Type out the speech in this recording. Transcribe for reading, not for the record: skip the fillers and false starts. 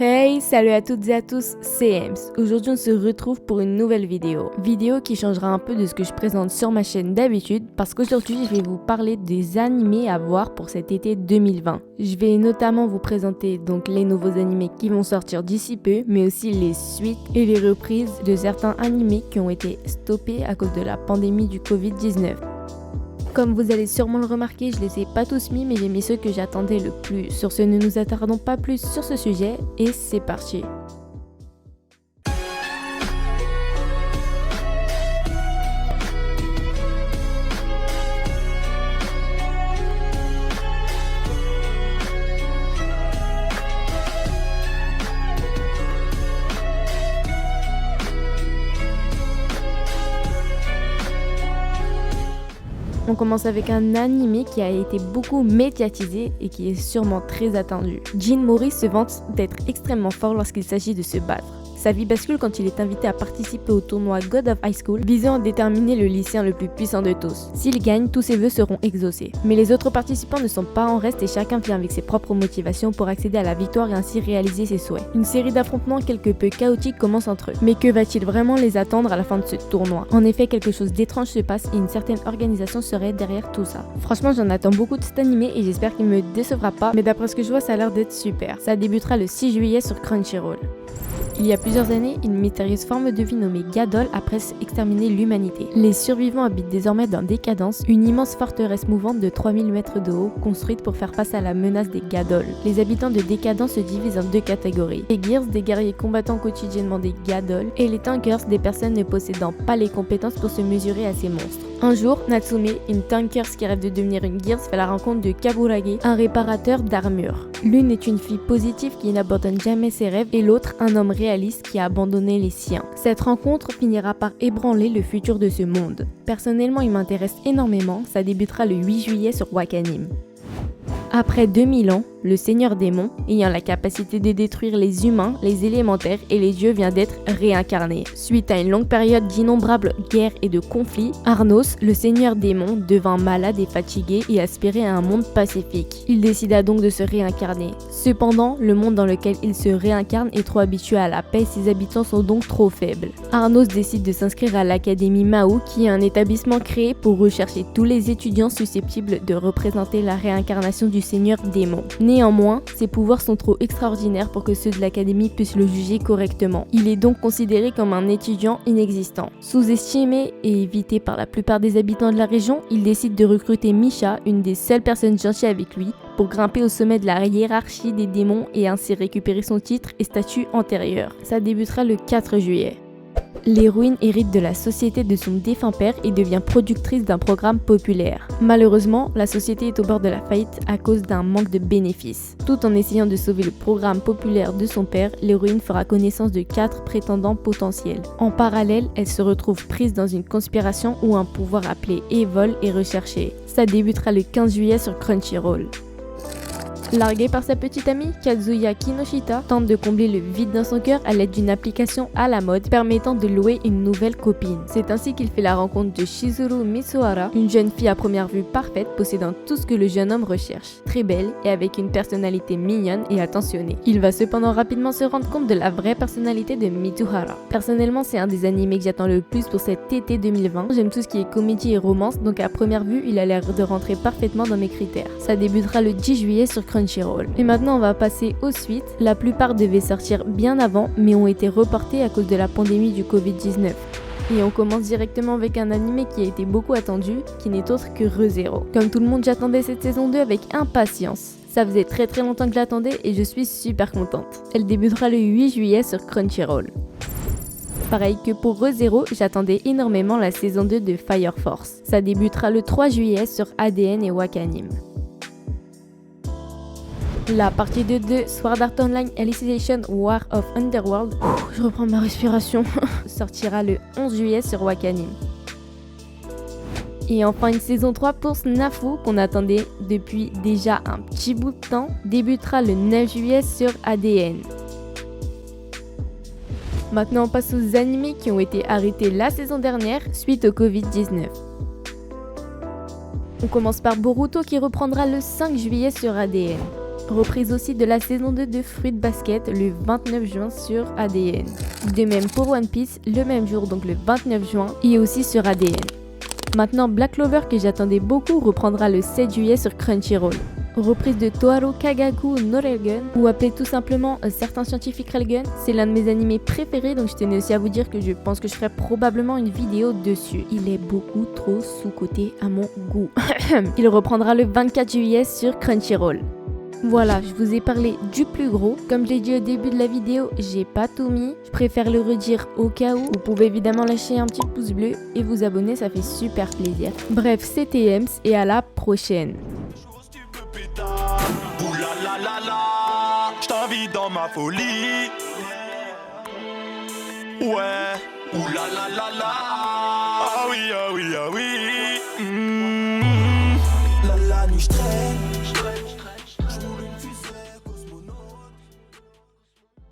Hey, salut à toutes et à tous, c'est Ems. Aujourd'hui on se retrouve pour une nouvelle vidéo. Vidéo qui changera un peu de ce que je présente sur ma chaîne d'habitude parce qu'aujourd'hui je vais vous parler des animés à voir pour cet été 2020. Je vais notamment vous présenter donc les nouveaux animés qui vont sortir d'ici peu, mais aussi les suites et les reprises de certains animés qui ont été stoppés à cause de la pandémie du Covid-19. Comme vous allez sûrement le remarquer, je les ai pas tous mis, mais j'ai mis ceux que j'attendais le plus. Sur ce, ne nous attardons pas plus sur ce sujet, et c'est parti. On commence avec un animé qui a été beaucoup médiatisé et qui est sûrement très attendu. Jin Mori se vante d'être extrêmement fort lorsqu'il s'agit de se battre. Sa vie bascule quand il est invité à participer au tournoi God of High School visant à déterminer le lycéen le plus puissant de tous. S'il gagne, tous ses vœux seront exaucés. Mais les autres participants ne sont pas en reste et chacun vient avec ses propres motivations pour accéder à la victoire et ainsi réaliser ses souhaits. Une série d'affrontements quelque peu chaotiques commence entre eux. Mais que va-t-il vraiment les attendre à la fin de ce tournoi? En effet, quelque chose d'étrange se passe et une certaine organisation serait derrière tout ça. Franchement, j'en attends beaucoup de cet animé et j'espère qu'il me décevra pas, mais d'après ce que je vois, ça a l'air d'être super. Ça débutera le 6 juillet sur Crunchyroll. Il y a plusieurs années, une mystérieuse forme de vie nommée Gadol a presque exterminé l'humanité. Les survivants habitent désormais dans Décadence, une immense forteresse mouvante de 3000 mètres de haut, construite pour faire face à la menace des Gadol. Les habitants de Décadence se divisent en deux catégories. Les Gears, des guerriers combattant quotidiennement des Gadol, et les Tankers, des personnes ne possédant pas les compétences pour se mesurer à ces monstres. Un jour, Natsume, une Tankers qui rêve de devenir une Gears, fait la rencontre de Kaburage, un réparateur d'armure. L'une est une fille positive qui n'abandonne jamais ses rêves et l'autre un homme réaliste qui a abandonné les siens. Cette rencontre finira par ébranler le futur de ce monde. Personnellement, il m'intéresse énormément, ça débutera le 8 juillet sur Wakanim. Après 2000 ans, le seigneur démon, ayant la capacité de détruire les humains, les élémentaires et les dieux vient d'être réincarné. Suite à une longue période d'innombrables guerres et de conflits, Arnos, le seigneur démon, devint malade et fatigué et aspirait à un monde pacifique. Il décida donc de se réincarner. Cependant, le monde dans lequel il se réincarne est trop habitué à la paix et ses habitants sont donc trop faibles. Arnos décide de s'inscrire à l'Académie Mahou, qui est un établissement créé pour rechercher tous les étudiants susceptibles de représenter la réincarnation du seigneur démon. Néanmoins, ses pouvoirs sont trop extraordinaires pour que ceux de l'académie puissent le juger correctement. Il est donc considéré comme un étudiant inexistant. Sous-estimé et évité par la plupart des habitants de la région, il décide de recruter Misha, une des seules personnes gentilles avec lui, pour grimper au sommet de la hiérarchie des démons et ainsi récupérer son titre et statut antérieur. Ça débutera le 4 juillet. L'héroïne hérite de la société de son défunt père et devient productrice d'un programme populaire. Malheureusement, la société est au bord de la faillite à cause d'un manque de bénéfices. Tout en essayant de sauver le programme populaire de son père, l'héroïne fera connaissance de 4 prétendants potentiels. En parallèle, elle se retrouve prise dans une conspiration où un pouvoir appelé Evol est recherché. Ça débutera le 15 juillet sur Crunchyroll. Largué par sa petite amie, Kazuya Kinoshita tente de combler le vide dans son cœur à l'aide d'une application à la mode permettant de louer une nouvelle copine. C'est ainsi qu'il fait la rencontre de Shizuru Mitsuhara, une jeune fille à première vue parfaite possédant tout ce que le jeune homme recherche. Très belle et avec une personnalité mignonne et attentionnée. Il va cependant rapidement se rendre compte de la vraie personnalité de Mitsuhara. Personnellement, c'est un des animés que j'attends le plus pour cet été 2020. J'aime tout ce qui est comédie et romance, donc à première vue, il a l'air de rentrer parfaitement dans mes critères. Ça débutera le 10 juillet sur Crunchyroll. Et maintenant on va passer aux suites. La plupart devaient sortir bien avant mais ont été reportés à cause de la pandémie du Covid-19. Et on commence directement avec un animé qui a été beaucoup attendu, qui n'est autre que Re:Zero. Comme tout le monde, j'attendais cette saison 2 avec impatience. Ça faisait très longtemps que je l'attendais et je suis super contente. Elle débutera le 8 juillet sur Crunchyroll. Pareil que pour Re:Zero, j'attendais énormément la saison 2 de Fire Force. Ça débutera le 3 juillet sur ADN et Wakanim. La partie 2 de Sword Art Online Alicization War of Underworld, je reprends ma respiration, sortira le 11 juillet sur Wakanim. Et enfin une saison 3 pour Snafu qu'on attendait depuis déjà un petit bout de temps, débutera le 9 juillet sur ADN. Maintenant on passe aux animés qui ont été arrêtés la saison dernière suite au Covid-19. On commence par Boruto qui reprendra le 5 juillet sur ADN. Reprise aussi de la saison 2 de Fruit Basket le 29 juin sur ADN. De même pour One Piece, le même jour, donc le 29 juin, et aussi sur ADN. Maintenant, Black Clover, que j'attendais beaucoup, reprendra le 7 juillet sur Crunchyroll. Reprise de Toharo Kagaku no Railgun, ou appelé tout simplement Certains scientifiques Railgun. C'est l'un de mes animés préférés, donc je tenais aussi à vous dire que je pense que je ferai probablement une vidéo dessus. Il est beaucoup trop sous-coté à mon goût. Il reprendra le 24 juillet sur Crunchyroll. Voilà, je vous ai parlé du plus gros. Comme je l'ai dit au début de la vidéo, j'ai pas tout mis. Je préfère le redire au cas où. Vous pouvez évidemment lâcher un petit pouce bleu et vous abonner, ça fait super plaisir. Bref, c'était Ems et à la prochaine. Ouh là là là là, je t'invite dans ma folie. Ouais, ouh là là là là. Ah oui, ah oui, ah oui.